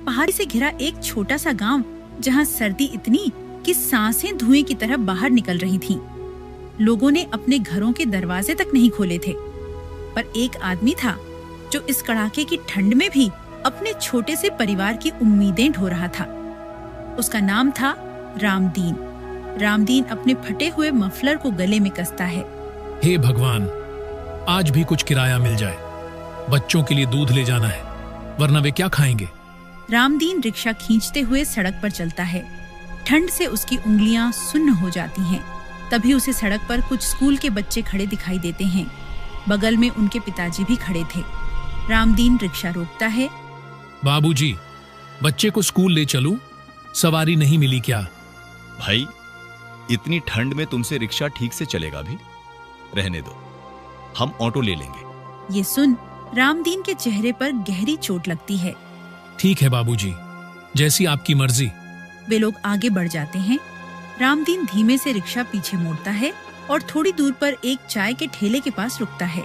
पहाड़ी से घिरा एक छोटा सा गांव, जहां सर्दी इतनी कि सांसें धुएं की तरह बाहर निकल रही थीं। लोगों ने अपने घरों के दरवाजे तक नहीं खोले थे, पर एक आदमी था जो इस कड़ाके की ठंड में भी अपने छोटे से परिवार की उम्मीदें ढो रहा था। उसका नाम था रामदीन। रामदीन अपने फटे हुए मफलर को गले में कसता है। हे भगवान, आज भी कुछ किराया मिल जाए। बच्चों के लिए दूध ले जाना है, वरना वे क्या खाएंगे। रामदीन रिक्शा खींचते हुए सड़क पर चलता है। ठंड से उसकी उंगलियां सुन्न हो जाती हैं। तभी उसे सड़क पर कुछ स्कूल के बच्चे खड़े दिखाई देते हैं। बगल में उनके पिताजी भी खड़े थे। रामदीन रिक्शा रोकता है। बाबूजी, बच्चे को स्कूल ले चलूं? सवारी नहीं मिली क्या? भाई, इतनी ठंड में तुमसे रिक्शा ठीक से चलेगा भी? रहने दो, हम ऑटो ले लेंगे। ये सुन रामदीन के चेहरे पर गहरी चोट लगती है। ठीक है बाबूजी, जैसी आपकी मर्जी। वे लोग आगे बढ़ जाते हैं। रामदीन धीमे से रिक्शा पीछे मोड़ता है और थोड़ी दूर पर एक चाय के ठेले के पास रुकता है।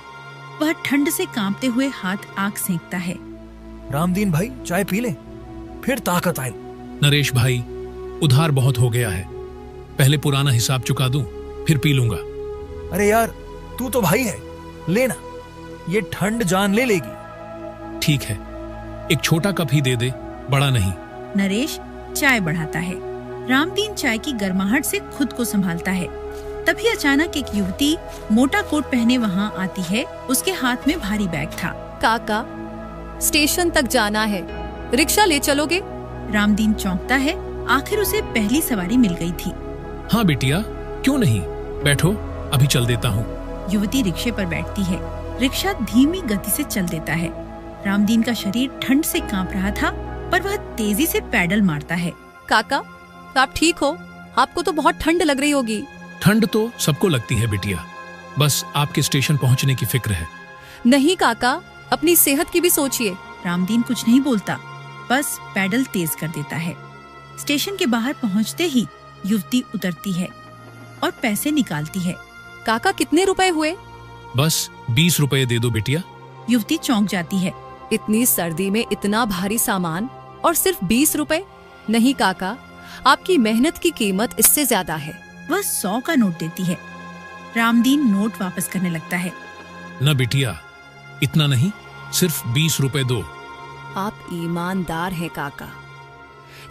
वह ठंड से कांपते हुए हाथ आग सेंकता है। रामदीन भाई, चाय पी ले, फिर ताकत आए। नरेश भाई, उधार बहुत हो गया है। पहले पुराना हिसाब चुका दूं, फिर पी लूंगा। अरे यार, तू तो भाई है, लेना, ये ठंड जान ले लेगी। ठीक है, एक छोटा कप ही दे दे, बड़ा नहीं। नरेश चाय बढ़ाता है। रामदीन चाय की गर्माहट से खुद को संभालता है। तभी अचानक एक युवती मोटा कोट पहने वहाँ आती है। उसके हाथ में भारी बैग था। काका, स्टेशन तक जाना है, रिक्शा ले चलोगे? रामदीन चौंकता है। आखिर उसे पहली सवारी मिल गई थी। हाँ बिटिया, क्यों नहीं, बैठो, अभी चल देता हूँ। युवती रिक्शे पर बैठती है। रिक्शा धीमी गति से चल देता है। रामदीन का शरीर ठंड से कांप रहा था, पर वह तेजी से पैडल मारता है। काका, आप ठीक हो? आपको तो बहुत ठंड लग रही होगी। ठंड तो सबको लगती है बिटिया, बस आपके स्टेशन पहुँचने की फिक्र है। नहीं काका, अपनी सेहत की भी सोचिए। रामदीन कुछ नहीं बोलता, बस पैडल तेज कर देता है। स्टेशन के बाहर पहुंचते ही युवती उतरती है और पैसे निकालती है। काका, कितने रुपए हुए? बस 20 रुपए दे दो बिटिया। युवती चौंक जाती है। इतनी सर्दी में इतना भारी सामान और सिर्फ 20 रुपए? नहीं काका, आपकी मेहनत की कीमत इससे ज्यादा है। वह 100 का नोट देती है। रामदीन नोट वापस करने लगता है। न बिटिया, इतना नहीं, सिर्फ 20 रुपए दो। आप ईमानदार हैं काका,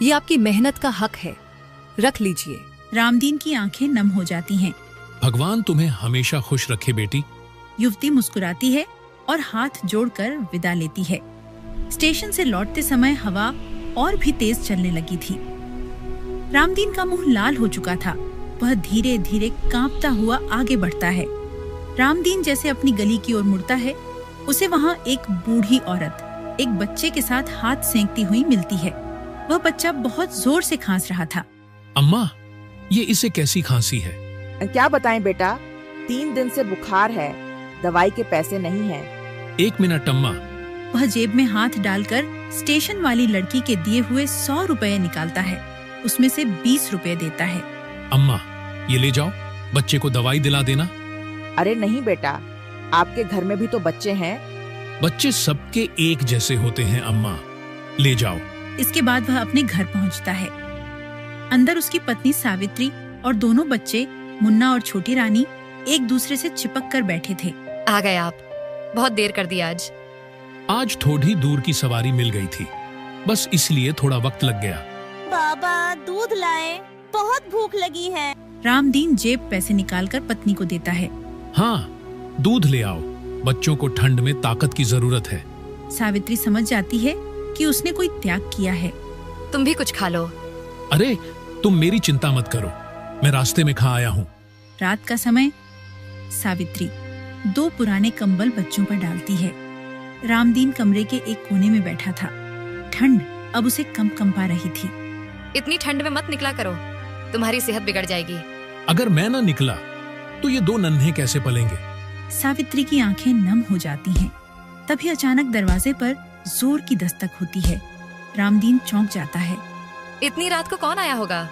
ये आपकी मेहनत का हक है, रख लीजिए। रामदीन की आंखें नम हो जाती हैं। भगवान तुम्हें हमेशा खुश रखे बेटी। युवती मुस्कुराती है और हाथ जोड़कर विदा लेती है। स्टेशन से लौटते समय हवा और भी तेज चलने लगी थी। रामदीन का मुंह लाल हो चुका था। वह धीरे धीरे कांपता हुआ आगे बढ़ता है। रामदीन जैसे अपनी गली की ओर मुड़ता है, उसे वहाँ एक बूढ़ी औरत एक बच्चे के साथ हाथ सेंकती हुई मिलती है। वह बच्चा बहुत जोर से खांस रहा था। अम्मा, ये इसे कैसी खांसी है? क्या बताएं बेटा, 3 दिन से बुखार है, दवाई के पैसे नहीं हैं। 1 मिनट अम्मा। वह जेब में हाथ डालकर स्टेशन वाली लड़की के दिए हुए 100 रुपए निकालता है। उसमें से 20 रुपए देता है। अम्मा, ये ले जाओ, बच्चे को दवाई दिला देना। अरे नहीं बेटा, आपके घर में भी तो बच्चे हैं। बच्चे सबके एक जैसे होते हैं अम्मा, ले जाओ। इसके बाद वह अपने घर पहुंचता है। अंदर उसकी पत्नी सावित्री और दोनों बच्चे मुन्ना और छोटी रानी एक दूसरे से चिपक कर बैठे थे। आ गए आप, बहुत देर कर दी आज थोड़ी दूर की सवारी मिल गई थी, बस इसलिए थोड़ा वक्त लग गया। बाबा, दूध लाए, बहुत भूख लगी है। रामदीन जेब पैसे निकालकर पत्नी को देता है। हाँ, दूध ले आओ, बच्चों को ठंड में ताकत की जरूरत है। सावित्री समझ जाती है कि उसने कोई त्याग किया है। तुम भी कुछ खा लो। अरे, तुम मेरी चिंता मत करो, मैं रास्ते में खा आया हूँ। रात का समय। सावित्री 2 पुराने कंबल बच्चों पर डालती है। रामदीन कमरे के एक कोने में बैठा था। ठंड अब उसे कंपा रही थी। इतनी ठंड में मत निकला करो, तुम्हारी सेहत बिगड़ जाएगी। अगर मैं ना निकला तो ये 2 नन्हे कैसे पलेंगे? सावित्री की आंखें नम हो जाती हैं। तभी अचानक दरवाजे पर जोर की दस्तक होती है। रामदीन चौंक जाता है। इतनी रात को कौन आया होगा?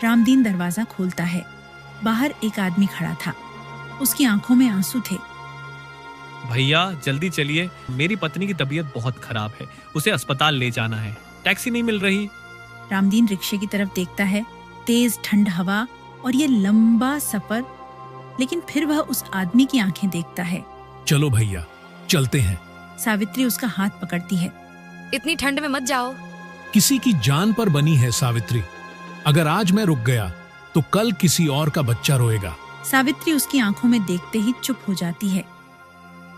रामदीन दरवाजा खोलता है। बाहर एक आदमी खड़ा था। उसकी आंखों में आंसू थे। भैया जल्दी चलिए, मेरी पत्नी की तबीयत बहुत खराब है, उसे अस्पताल ले जाना है। टैक्सी नहीं मिल रही। रामदीन रिक्शे की तरफ देखता है। तेज ठंड हवा और ये लंबा सफर, लेकिन फिर वह उस आदमी की आंखें देखता है। चलो भैया, चलते हैं। सावित्री उसका हाथ पकड़ती है। इतनी ठंड में मत जाओ। किसी की जान पर बनी है सावित्री। अगर आज मैं रुक गया तो कल किसी और का बच्चा रोएगा। सावित्री उसकी आंखों में देखते ही चुप हो जाती है।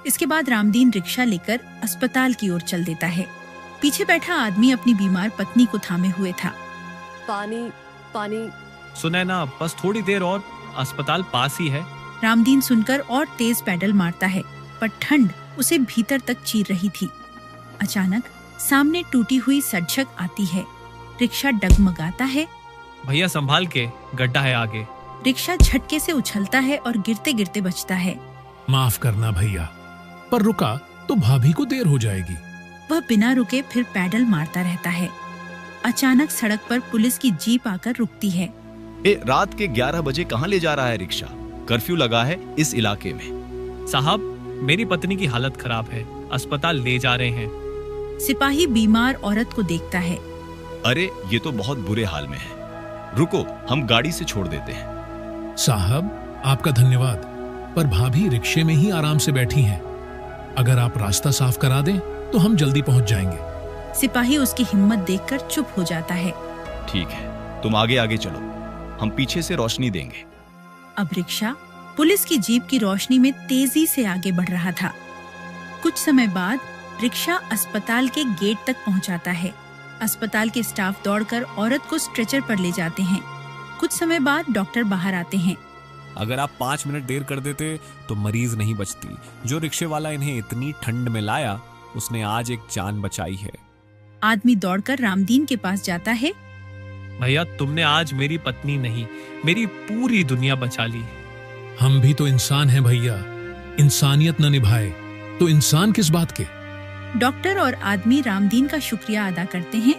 इसके बाद रामदीन रिक्शा लेकर अस्पताल की ओर चल देता है। पीछे बैठा आदमी अपनी बीमार पत्नी को थामे हुए था। पानी पानी। सुनैना, बस थोड़ी देर और, अस्पताल पास ही है। रामदीन सुनकर और तेज पैडल मारता है, पर ठंड उसे भीतर तक चीर रही थी। अचानक सामने टूटी हुई सड़क आती है। रिक्शा डगमगाता है। भैया संभाल के, गड्ढा है आगे। रिक्शा झटके से उछलता है और गिरते गिरते बचता है। माफ करना भैया, पर रुका तो भाभी को देर हो जाएगी। वह बिना रुके फिर पैडल मारता रहता है। अचानक सड़क पर पुलिस की जीप आकर रुकती है। रात के 11 बजे कहाँ ले जा रहा है रिक्शा? कर्फ्यू लगा है इस इलाके में। साहब, मेरी पत्नी की हालत खराब है, अस्पताल ले जा रहे हैं। सिपाही बीमार औरत को देखता है। अरे ये तो बहुत बुरे हाल में है, रुको हम गाड़ी से छोड़ देते हैं। साहब आपका धन्यवाद, पर भाभी रिक्शे में ही आराम से बैठी हैं। अगर आप रास्ता साफ करा दें तो हम जल्दी पहुंच जाएंगे। सिपाही उसकी हिम्मत देखकर चुप हो जाता है। ठीक है, तुम आगे आगे चलो, हम पीछे से रोशनी देंगे। अब रिक्शा पुलिस की जीप की रोशनी में तेजी से आगे बढ़ रहा था। कुछ समय बाद रिक्शा अस्पताल के गेट तक पहुंचाता है। अस्पताल के स्टाफ दौड़कर औरत को स्ट्रेचर पर ले जाते हैं। कुछ समय बाद डॉक्टर बाहर आते हैं। अगर आप 5 मिनट देर कर देते तो मरीज नहीं बचती। जो रिक्शे वाला इन्हें इतनी ठंड में लाया, उसने आज एक जान बचाई है। आदमी दौड़कर रामदीन के पास जाता है। भैया, तुमने आज मेरी पत्नी नहीं, मेरी पूरी दुनिया बचा ली। हम भी तो इंसान हैं भैया, इंसानियत न निभाए तो इंसान किस बात के। डॉक्टर और आदमी रामदीन का शुक्रिया अदा करते हैं,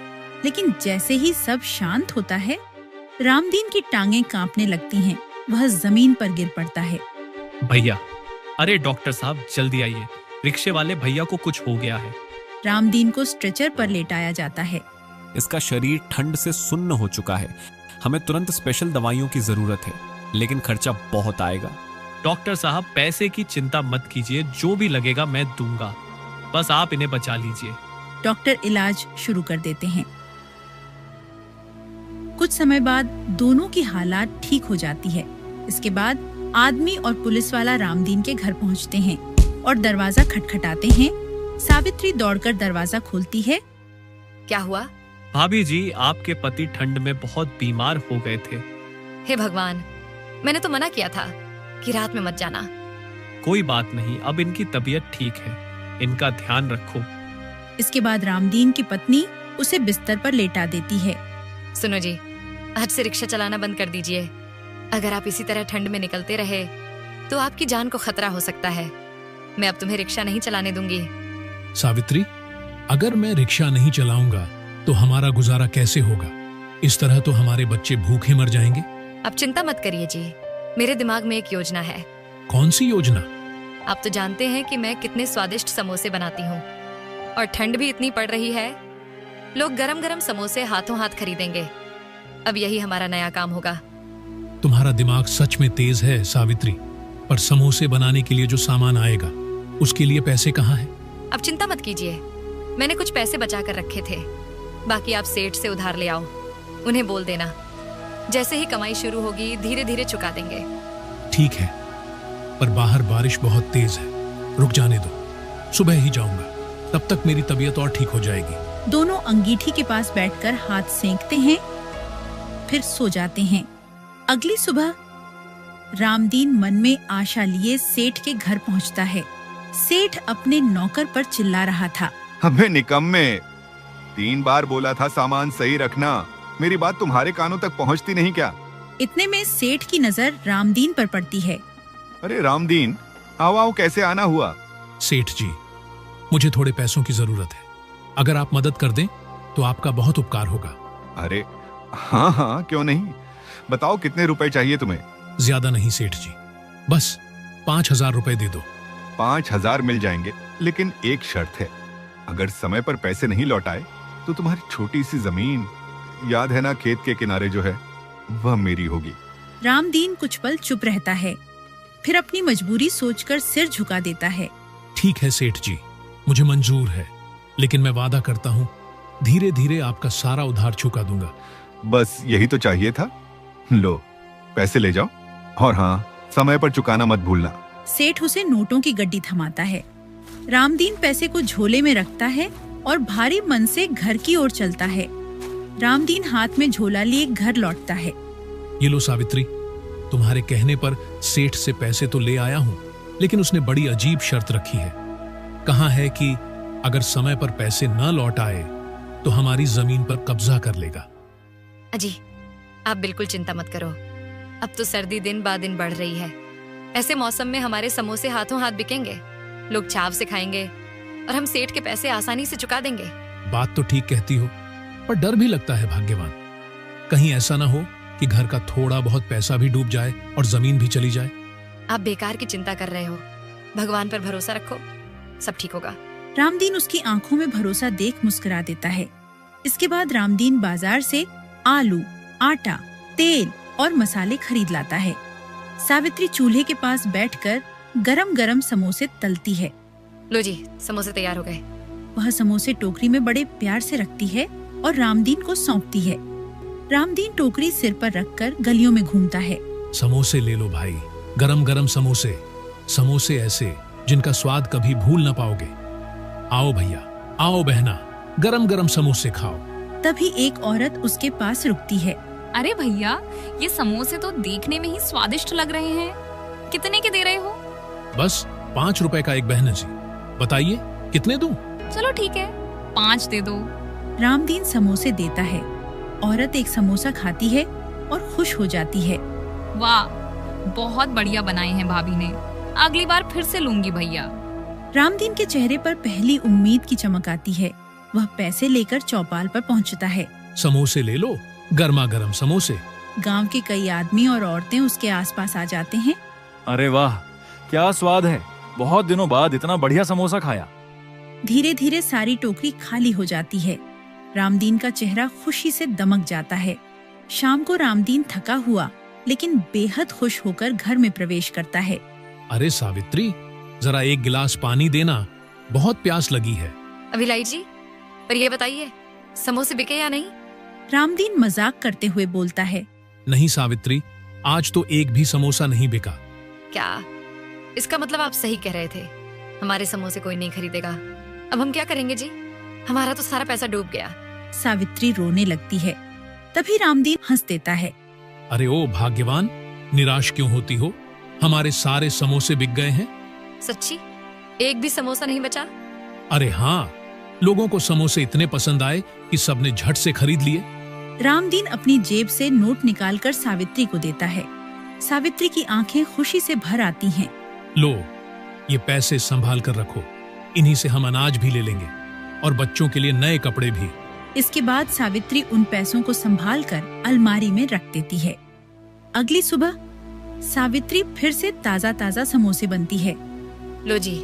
लेकिन जैसे ही सब शांत होता है, रामदीन की टांगें कांपने लगती हैं। वह जमीन पर गिर पड़ता है। भैया, अरे डॉक्टर साहब जल्दी आइए, रिक्शे वाले भैया को कुछ हो गया है। रामदीन को स्ट्रेचर पर लेटाया जाता है। इसका शरीर ठंड से सुन्न हो चुका है। हमें तुरंत स्पेशल दवाइयों की जरूरत है, लेकिन खर्चा बहुत आएगा। डॉक्टर साहब, पैसे की चिंता मत कीजिए, जो भी लगेगा मैं दूंगा, बस आप इन्हें बचा लीजिए। डॉक्टर इलाज शुरू कर देते हैं। कुछ समय बाद दोनों की हालात ठीक हो जाती है। इसके बाद आदमी और पुलिस वाला रामदीन के घर पहुंचते हैं और दरवाजा खटखटाते हैं। सावित्री दौड़कर दरवाजा खोलती है। क्या हुआ? भाभी जी, आपके पति ठंड में बहुत बीमार हो गए थे। हे भगवान, मैंने तो मना किया था कि रात में मत जाना। कोई बात नहीं, अब इनकी तबीयत ठीक है, इनका ध्यान रखो। इसके बाद रामदीन की पत्नी उसे बिस्तर पर लेटा देती है। सुनो जी, आज से रिक्शा चलाना बंद कर दीजिए। अगर आप इसी तरह ठंड में निकलते रहे तो आपकी जान को खतरा हो सकता है। मैं अब तुम्हें रिक्शा नहीं चलाने दूंगी। सावित्री, अगर मैं रिक्शा नहीं चलाऊंगा तो हमारा गुजारा कैसे होगा? इस तरह तो हमारे बच्चे भूखे मर जाएंगे। अब चिंता मत करिए जी, मेरे दिमाग में एक योजना है। कौन सी योजना? आप तो जानते हैं कि मैं कितने स्वादिष्ट समोसे बनाती हूँ, और ठंड भी इतनी पड़ रही है, लोग गरम गरम समोसे हाथों हाथ खरीदेंगे। अब यही हमारा नया काम होगा। तुम्हारा दिमाग सच में तेज है सावित्री, पर समोसे बनाने के लिए जो सामान आएगा उसके लिए पैसे कहाँ हैं? अब चिंता मत कीजिए, मैंने कुछ पैसे बचा कर रखे थे, बाकी आप सेठ से उधार ले आओ। उन्हें बोल देना, जैसे ही कमाई शुरू होगी धीरे धीरे चुका देंगे। ठीक है, पर बाहर बारिश बहुत तेज है, रुक जाने दो, सुबह ही जाऊंगा, तब तक मेरी तबीयत और ठीक हो जाएगी। दोनों अंगीठी के पास बैठकर हाथ सेंकते हैं, फिर सो जाते हैं। अगली सुबह रामदीन मन में आशा लिए सेठ के घर पहुंचता है। सेठ अपने नौकर पर चिल्ला रहा था। हमें निकम्मे, 3 बार बोला था सामान सही रखना, मेरी बात तुम्हारे कानों तक पहुंचती नहीं क्या? इतने में सेठ की नजर रामदीन पर पड़ती है। अरे रामदीन, आओ कैसे आना हुआ? सेठ जी, मुझे थोड़े पैसों की जरूरत है, अगर आप मदद कर दें तो आपका बहुत उपकार होगा। अरे हाँ, क्यों नहीं, बताओ कितने रुपए चाहिए तुम्हें? ज्यादा नहीं सेठ जी, बस 5,000 रुपए दे दो। 5,000 मिल जाएंगे, लेकिन एक शर्त है, अगर समय पर पैसे नहीं लौटाए तो तुम्हारी छोटी सी जमीन, याद है ना, खेत के किनारे जो है, वह मेरी होगी। रामदीन कुछ पल चुप रहता है, फिर अपनी मजबूरी सोचकर सिर झुका देता है। ठीक है सेठ जी, मुझे मंजूर है, लेकिन मैं वादा करता हूँ धीरे धीरे आपका सारा उधार चुका दूंगा। बस यही तो चाहिए था। लो, पैसे ले जाओ, और हाँ, समय पर चुकाना मत भूलना। सेठ उसे नोटों की गड्डी थमाता है। रामदीन पैसे को झोले में रखता है और भारी मन से घर की ओर चलता है। रामदीन हाथ में झोला लिए घर लौटता है। ये लो सावित्री, तुम्हारे कहने पर सेठ से पैसे तो ले आया हूँ, लेकिन उसने बड़ी अजीब शर्त रखी है। कहा है कि अगर समय पर पैसे न लौट आए तो हमारी जमीन पर कब्जा कर लेगा। अजी, आप बिल्कुल चिंता मत करो। अब तो सर्दी दिन ब दिन बढ़ रही है। ऐसे मौसम में हमारे समोसे हाथों हाथ बिकेंगे, लोग चाव से खाएंगे और हम सेठ के पैसे आसानी से चुका देंगे। बात तो ठीक कहती हो, पर डर भी लगता है भाग्यवान। कहीं ऐसा ना हो कि घर का थोड़ा बहुत पैसा भी डूब जाए और जमीन भी चली जाए। आप बेकार की चिंता कर रहे हो, भगवान पर भरोसा रखो, सब ठीक होगा। रामदीन उसकी आंखों में भरोसा देख मुस्कुरा देता है। इसके बाद रामदीन बाजार से आलू, आटा, तेल और मसाले खरीद लाता है। सावित्री चूल्हे के पास बैठकर गरम गरम समोसे तलती है। लो जी, समोसे तैयार हो गए। वह समोसे टोकरी में बड़े प्यार से रखती है और रामदीन को सौंपती है। रामदीन टोकरी सिर पर रखकर गलियों में घूमता है। समोसे ले लो भाई, गरम गरम समोसे, समोसे ऐसे जिनका स्वाद कभी भूल न पाओगे। आओ भैया, आओ बहना, गरम गरम समोसे खाओ। तभी एक औरत उसके पास रुकती है। अरे भैया, ये समोसे तो देखने में ही स्वादिष्ट लग रहे हैं, कितने के दे रहे हो? बस 5 रुपए का एक, बहन जी, बताइए कितने दूं? चलो ठीक है, 5 दे दो। रामदीन समोसे देता है। औरत एक समोसा खाती है और खुश हो जाती है। वाह, बहुत बढ़िया बनाए हैं भाभी ने, अगली बार फिर से लूंगी भैया। रामदीन के चेहरे पर पहली उम्मीद की चमक आती है। वह पैसे लेकर चौपाल पर पहुंचता है। समोसे ले लो, गर्मा गर्म समोसे। गांव के कई आदमी और औरतें उसके आसपास आ जाते हैं। अरे वाह, क्या स्वाद है, बहुत दिनों बाद इतना बढ़िया समोसा खाया। धीरे धीरे सारी टोकरी खाली हो जाती है। रामदीन का चेहरा खुशी से दमक जाता है। शाम को रामदीन थका हुआ लेकिन बेहद खुश होकर घर में प्रवेश करता है। अरे सावित्री, जरा एक गिलास पानी देना, बहुत प्यास लगी है। अभिलाई जी, पर ये बताइए, समोसे बिके या नहीं? रामदीन मजाक करते हुए बोलता है। नहीं सावित्री, आज तो एक भी समोसा नहीं बिका। क्या? इसका मतलब आप सही कह रहे थे, हमारे समोसे कोई नहीं खरीदेगा। अब हम क्या करेंगे जी? हमारा तो सारा पैसा डूब गया। सावित्री रोने लगती है। तभी रामदीन हंस देता है। अरे ओ भाग्यवान, निराश क्यों होती हो? हमारे सारे समोसे बिक गए हैं। सच्ची? एक भी समोसा नहीं बचा? अरे हाँ, लोगों को समोसे इतने पसंद आए कि सबने झट से खरीद लिए। रामदीन अपनी जेब से नोट निकालकर सावित्री को देता है। सावित्री की आंखें खुशी से भर आती हैं। लो, ये पैसे संभाल कर रखो, इन्हीं से हम अनाज भी ले लेंगे और बच्चों के लिए नए कपड़े भी। इसके बाद सावित्री उन पैसों को संभालकर अलमारी में रख देती है। अगली सुबह सावित्री फिर से ताजा ताजा समोसे बनती है। लो जी,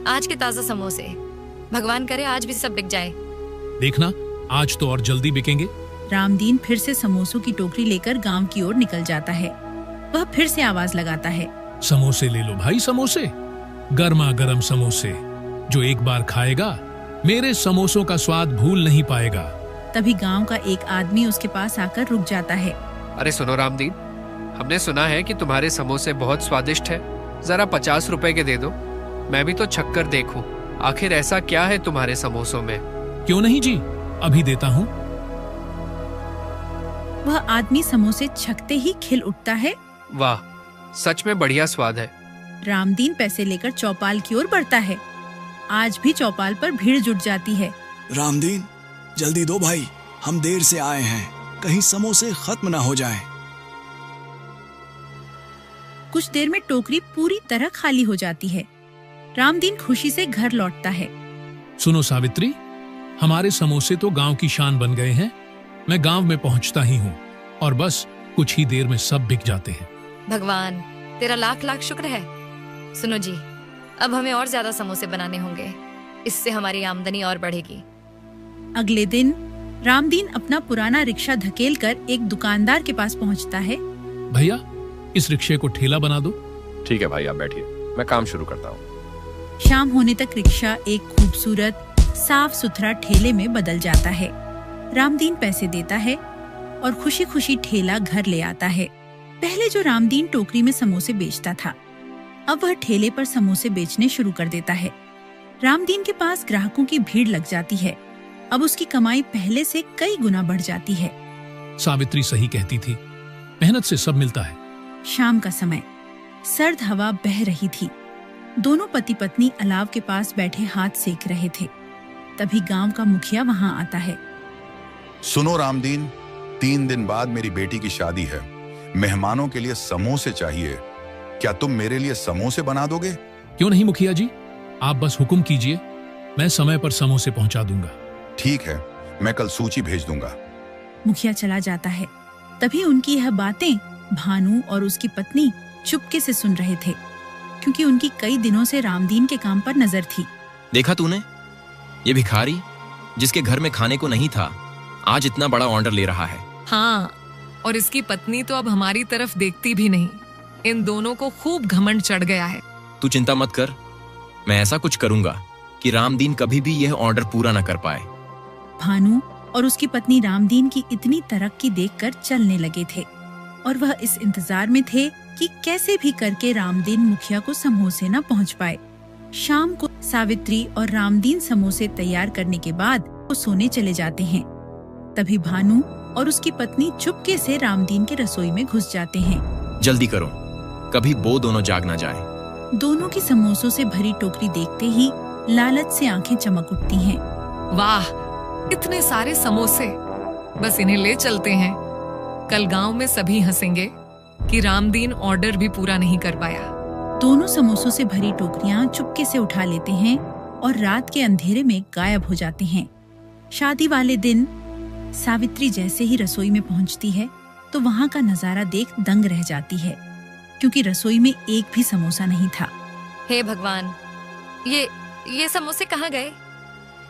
आज के ताजा समोसे, भगवान करे आज भी सब बिक जाए। देखना, आज तो और जल्दी बिकेंगे। रामदीन फिर से समोसों की टोकरी लेकर गांव की ओर निकल जाता है। वह फिर से आवाज लगाता है। समोसे ले लो भाई, समोसे, गर्मा गर्म समोसे, जो एक बार खाएगा मेरे समोसों का स्वाद भूल नहीं पाएगा। तभी गांव का एक आदमी उसके पास आकर रुक जाता है। अरे सुनो रामदीन, हमने सुना है कि तुम्हारे समोसे बहुत स्वादिष्ट है, जरा 50 रुपए के दे दो, मैं भी तो छक्कर देखूं, आखिर ऐसा क्या है तुम्हारे समोसों में? क्यों नहीं जी, अभी देता हूँ। वह आदमी समोसे छकते ही खिल उठता है। वाह, सच में बढ़िया स्वाद है। रामदीन पैसे लेकर चौपाल की ओर बढ़ता है। आज भी चौपाल पर भीड़ जुट जाती है। रामदीन, जल्दी दो भाई, हम देर से आए हैं, कहीं समोसे खत्म ना हो जाएं। कुछ देर में टोकरी पूरी तरह खाली हो जाती है। रामदीन खुशी से घर लौटता है। सुनो सावित्री, हमारे समोसे तो गांव की शान बन गए हैं। मैं गांव में पहुंचता ही हूँ और बस कुछ ही देर में सब बिक जाते हैं। भगवान तेरा लाख लाख शुक्र है। सुनो जी, अब हमें और ज्यादा समोसे बनाने होंगे, इससे हमारी आमदनी और बढ़ेगी। अगले दिन रामदीन अपना पुराना रिक्शा धकेल कर एक दुकानदार के पास पहुंचता है। भैया, इस रिक्शे को ठेला बना दो। ठीक है भाई, आप बैठिए, मैं काम शुरू करता हूँ। शाम होने तक रिक्शा एक खूबसूरत साफ सुथरा ठेले में बदल जाता है। रामदीन पैसे देता है और खुशी खुशी ठेला घर ले आता है। पहले जो रामदीन टोकरी में समोसे बेचता था, अब वह ठेले पर समोसे बेचने शुरू कर देता है। रामदीन के पास ग्राहकों की भीड़ लग जाती है। अब उसकी कमाई पहले से कई गुना बढ़ जाती है। सावित्री सही कहती थी, मेहनत से सब मिलता है। शाम का समय, सर्द हवा बह रही थी। दोनों पति पत्नी अलाव के पास बैठे हाथ सेक रहे थे। तभी गांव का मुखिया वहां आता है। सुनो रामदीन, 3 दिन बाद मेरी बेटी की शादी है। मेहमानों के लिए समोसे चाहिए। क्या तुम मेरे लिए समोसे बना दोगे? क्यों नहीं मुखिया जी, आप बस हुक्म कीजिए, मैं समय पर समोसे पहुंचा दूंगा। ठीक है, मैं कल सूची भेज दूंगा। मुखिया चला जाता है। तभी उनकी यह बातें भानु और उसकी पत्नी चुपके से सुन रहे थे, क्योंकि उनकी कई दिनों से रामदीन के काम पर नजर थी। देखा तूने, ये भिखारी जिसके घर में खाने को नहीं था, आज इतना बड़ा ऑर्डर ले रहा है। हाँ, और इसकी पत्नी तो अब हमारी तरफ देखती भी नहीं। इन दोनों को खूब घमंड चढ़ गया है। तू चिंता मत कर, मैं ऐसा कुछ करूंगा कि रामदीन कभी भी यह ऑर्डर पूरा न कर पाए। भानु और उसकी पत्नी रामदीन की इतनी तरक्की देखकर चलने लगे थे और वह इस इंतजार में थे कि कैसे भी करके रामदीन मुखिया को समोसे न पहुंच पाए। शाम को सावित्री और रामदीन समोसे तैयार करने के बाद वो सोने चले जाते हैं। तभी भानु और उसकी पत्नी चुपके से रामदीन के रसोई में घुस जाते हैं। जल्दी करो, कभी वो दोनों जाग ना जाए। दोनों की समोसों से भरी टोकरी देखते ही लालच से आंखें चमक उठती हैं। वाह, इतने सारे समोसे, बस इन्हें ले चलते हैं। कल गांव में सभी हंसेंगे कि रामदीन ऑर्डर भी पूरा नहीं कर पाया। दोनों समोसों से भरी टोकरियां चुपके से उठा लेते हैं और रात के अंधेरे में गायब हो जाते हैं। शादी वाले दिन सावित्री जैसे ही रसोई में पहुंचती है तो वहां का नजारा देख दंग रह जाती है, क्योंकि रसोई में एक भी समोसा नहीं था। हे भगवान, ये समोसे कहाँ गए?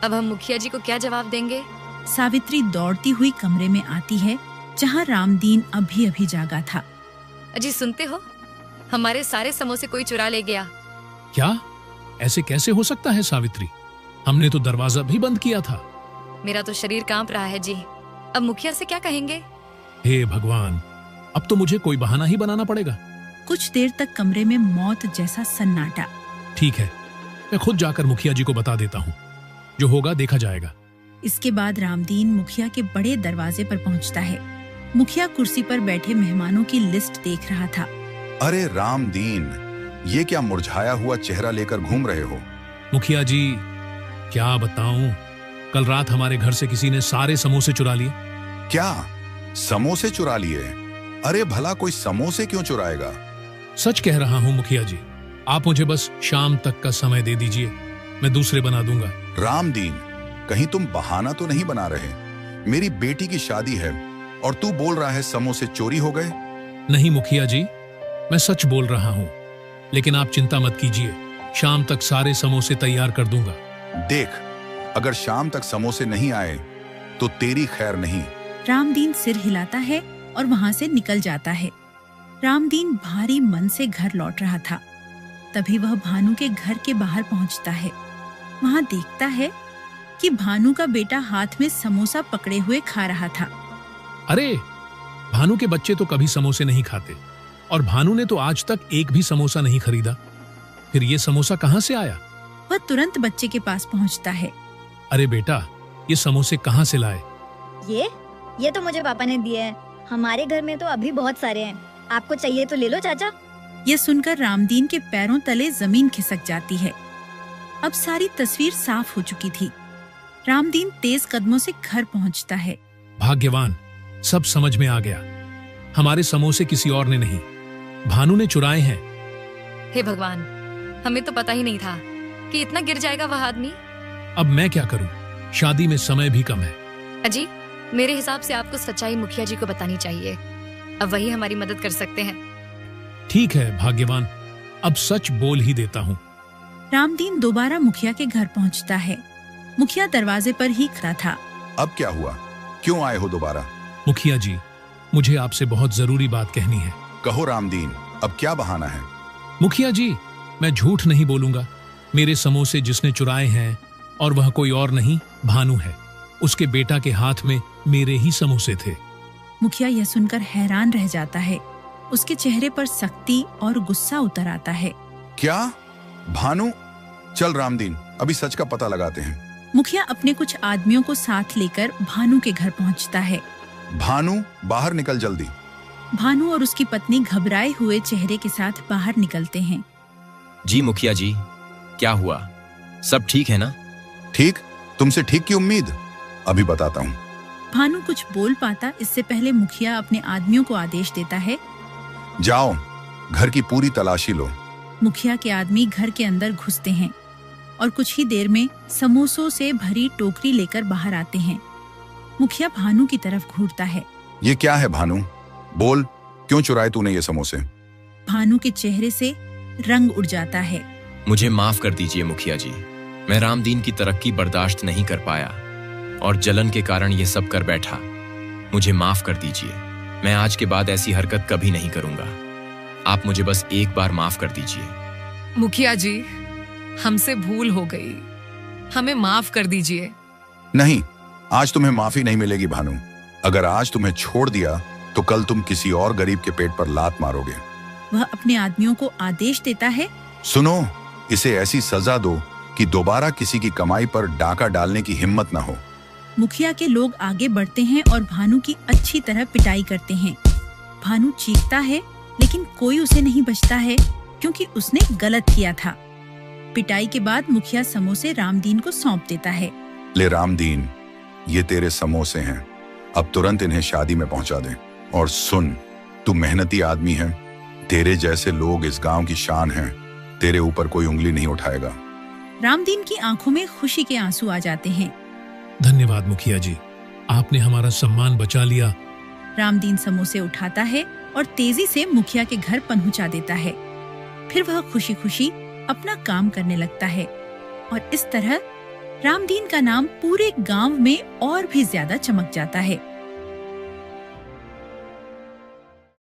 अब हम मुखिया जी को क्या जवाब देंगे? सावित्री दौड़ती हुई कमरे में आती है जहाँ रामदीन अभी अभी जागा था। अजी सुनते हो, हमारे सारे समोसे कोई चुरा ले गया। क्या? ऐसे कैसे हो सकता है सावित्री? हमने तो दरवाजा भी बंद किया था। मेरा तो शरीर कांप रहा है जी। अब मुखिया से क्या कहेंगे? हे भगवान, अब तो मुझे कोई बहाना ही बनाना पड़ेगा। कुछ देर तक कमरे में मौत जैसा सन्नाटा। ठीक है, मैं खुद जाकर मुखिया जी को बता देता हूँ। जो होगा देखा जाएगा। इसके बाद रामदीन मुखिया के बड़े दरवाजे पर पहुँचता है। मुखिया कुर्सी पर बैठे मेहमानों की लिस्ट देख रहा था। अरे रामदीन, ये क्या मुरझाया हुआ चेहरा लेकर घूम रहे हो? मुखिया जी, क्या बताऊं, कल रात हमारे घर से किसी ने सारे समोसे चुरा लिए। क्या? समोसे चुरा लिए? अरे भला कोई समोसे क्यों चुराएगा? सच कह रहा हूँ मुखिया जी, आप मुझे बस शाम तक का समय दे दीजिए, मैं दूसरे बना दूंगा। रामदीन, कहीं तुम बहाना तो नहीं बना रहे? मेरी बेटी की शादी है और तू बोल रहा है समोसे चोरी हो गए? नहीं मुखिया जी, मैं सच बोल रहा हूँ, लेकिन आप चिंता मत कीजिए, शाम तक सारे समोसे तैयार कर दूंगा। देख, अगर शाम तक समोसे नहीं आए तो तेरी खैर नहीं। रामदीन सिर हिलाता है और वहां से निकल जाता है। रामदीन भारी मन से घर लौट रहा था। तभी वह भानु के घर के बाहर पहुंचता है। वहां देखता है कि भानु का बेटा हाथ में समोसा पकड़े हुए खा रहा था। अरे, भानु के बच्चे तो कभी समोसे नहीं खाते और भानु ने तो आज तक एक भी समोसा नहीं खरीदा। फिर ये समोसा कहाँ से आया? वह तुरंत बच्चे के पास पहुंचता है। अरे बेटा, ये समोसे कहाँ से लाए? ये तो मुझे पापा ने दिए हैं। हमारे घर में तो अभी बहुत सारे हैं। आपको चाहिए तो ले लो चाचा। यह सुनकर रामदीन के पैरों तले जमीन खिसक जाती है। अब सारी तस्वीर साफ हो चुकी थी। रामदीन तेज कदमों से घर पहुंचता है। भाग्यवान, सब समझ में आ गया। हमारे समोसे किसी और ने नहीं, भानु ने चुराए हैं। हे भगवान, हमें तो पता ही नहीं था कि इतना गिर जाएगा वह आदमी। अब मैं क्या करूं? शादी में समय भी कम है। अजी, मेरे हिसाब से आपको सच्चाई मुखिया जी को बतानी चाहिए। अब वही हमारी मदद कर सकते हैं। ठीक है भाग्यवान, अब सच बोल ही देता हूँ। रामदीन दोबारा मुखिया के घर पहुँचता है। मुखिया दरवाजे पर ही खड़ा था। अब क्या हुआ? क्यों आए हो दोबारा? मुखिया जी, मुझे आपसे बहुत जरूरी बात कहनी है। कहो रामदीन, अब क्या बहाना है? मुखिया जी, मैं झूठ नहीं बोलूंगा। मेरे समोसे जिसने चुराए हैं और वह कोई और नहीं, भानु है। उसके बेटा के हाथ में मेरे ही समोसे थे। मुखिया यह सुनकर हैरान रह जाता है। उसके चेहरे पर सख्ती और गुस्सा उतर आता है। क्या? भानु? चल रामदीन, अभी सच का पता लगाते हैं। मुखिया अपने कुछ आदमियों को साथ लेकर भानु के घर पहुंचता है। भानु, बाहर निकल जल्दी। भानु और उसकी पत्नी घबराए हुए चेहरे के साथ बाहर निकलते हैं। जी मुखिया जी, क्या हुआ? सब ठीक है ना? ठीक? तुमसे ठीक की उम्मीद? अभी बताता हूँ। भानु कुछ बोल पाता इससे पहले मुखिया अपने आदमियों को आदेश देता है, जाओ, घर की पूरी तलाशी लो। मुखिया के आदमी घर के अंदर घुसते हैं और कुछ ही देर में समोसों से भरी टोकरी लेकर बाहर आते हैं। मुखिया भानु की तरफ घूरता है। ये क्या है भानु? बोल, क्यों चुराए तूने ये समोसे? भानु के चेहरे से रंग उड़ जाता है। मुझे माफ कर दीजिए मुखिया जी, मैं रामदीन की तरक्की बर्दाश्त नहीं कर पाया और जलन के कारण ये सब कर बैठा। मुझे माफ कर दीजिए, मैं आज के बाद ऐसी हरकत कभी नहीं करूंगा। आप मुझे बस एक बार माफ कर दीजिए। मुखिया जी, हमसे भूल हो गई, हमें माफ कर दीजिए। नहीं, आज तुम्हें माफी नहीं मिलेगी भानु। अगर आज तुम्हें छोड़ दिया तो कल तुम किसी और गरीब के पेट पर लात मारोगे। वह अपने आदमियों को आदेश देता है, सुनो, इसे ऐसी सजा दो कि दोबारा किसी की कमाई पर डाका डालने की हिम्मत ना हो। मुखिया के लोग आगे बढ़ते हैं और भानु की अच्छी तरह पिटाई करते हैं। भानु चीखता है लेकिन कोई उसे नहीं बचता है क्योंकि उसने गलत किया था। पिटाई के बाद मुखिया समोसे रामदीन को सौंप देता है। ले रामदीन, ये तेरे समोसे हैं, अब तुरंत इन्हें शादी में पहुंचा दे। और सुन, तू मेहनती आदमी है, तेरे जैसे लोग इस गांव की शान हैं, तेरे ऊपर कोई उंगली नहीं उठाएगा। रामदीन की आंखों में खुशी के आंसू आ जाते हैं। धन्यवाद मुखिया जी, आपने हमारा सम्मान बचा लिया। रामदीन समोसे उठाता है और तेजी से मुखिया के घर पहुंचा देता है। फिर वह खुशी खुशी अपना काम करने लगता है और इस तरह रामदीन का नाम पूरे गांव में और भी ज्यादा चमक जाता है।